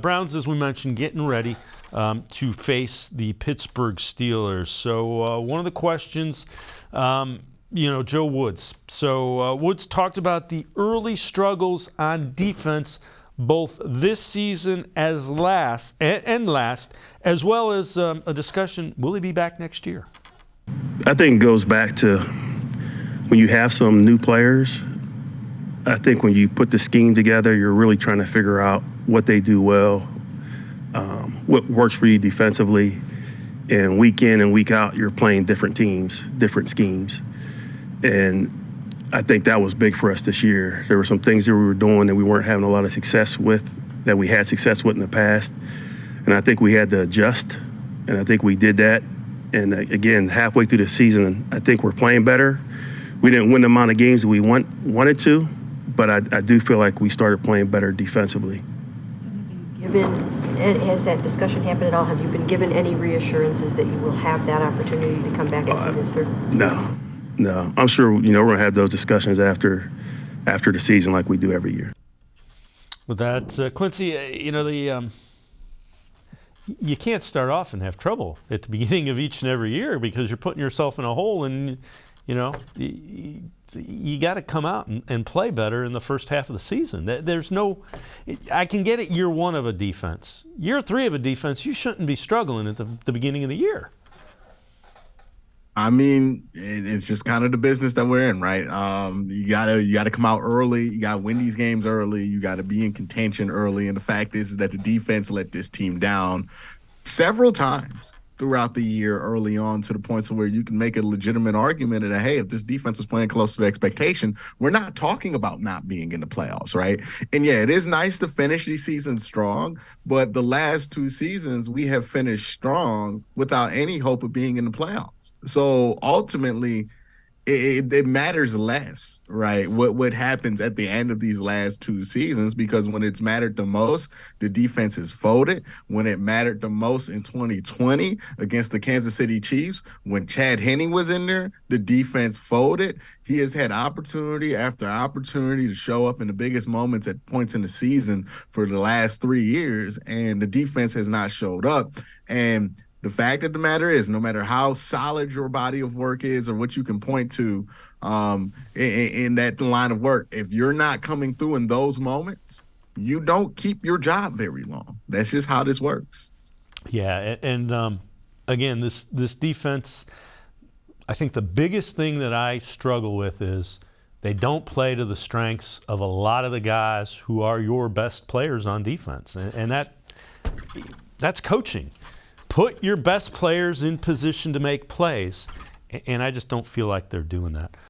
Browns, as we mentioned, getting ready to face the Pittsburgh Steelers. So one of the questions, Joe Woods. So Woods talked about the early struggles on defense, both this season as last, as well as a discussion, will he be back next year? I think it goes back to when you have some new players. I think when you put the scheme together, you're really trying to figure out what they do well, what works for you defensively, and week in and week out, you're playing different teams, different schemes. And I think that was big for us this year. There were some things that we were doing that we weren't having a lot of success with, that we had success with in the past. And I think we had to adjust, and I think we did that. And again, halfway through the season, I think we're playing better. We didn't win the amount of games that we wanted to, but I do feel like we started playing better defensively. Has that discussion happened at all? Have you been given any reassurances that you will have that opportunity to come back and see this through? No. I'm sure we're going to have those discussions after the season, like we do every year. With that, Quincy, you can't start off and have trouble at the beginning of each and every year because you're putting yourself in a hole, and you got to come out and play better in the first half of the season. I can get it year one of a defense. Year three of a defense, you shouldn't be struggling at the beginning of the year. I mean, it's just kind of the business that we're in, right? You gotta come out early. You gotta win these games early. You gotta be in contention early. And the fact is that the defense let this team down several times throughout the year early on, to the point where you can make a legitimate argument that, hey, if this defense is playing close to expectation, we're not talking about not being in the playoffs, right? And yeah, it is nice to finish these seasons strong, but the last two seasons we have finished strong without any hope of being in the playoffs. So ultimately, it matters less, right, what happens at the end of these last two seasons, because when it's mattered the most, the defense has folded. When it mattered the most in 2020 against the Kansas City Chiefs, when Chad Henne was in there, the defense folded. He has had opportunity after opportunity to show up in the biggest moments at points in the season for the last 3 years, and the defense has not showed up. And the fact of the matter is, no matter how solid your body of work is or what you can point to in that line of work, if you're not coming through in those moments, you don't keep your job very long. That's just how this works. Yeah, and again, this defense, I think the biggest thing that I struggle with is they don't play to the strengths of a lot of the guys who are your best players on defense, and that's coaching. Put your best players in position to make plays, and I just don't feel like they're doing that.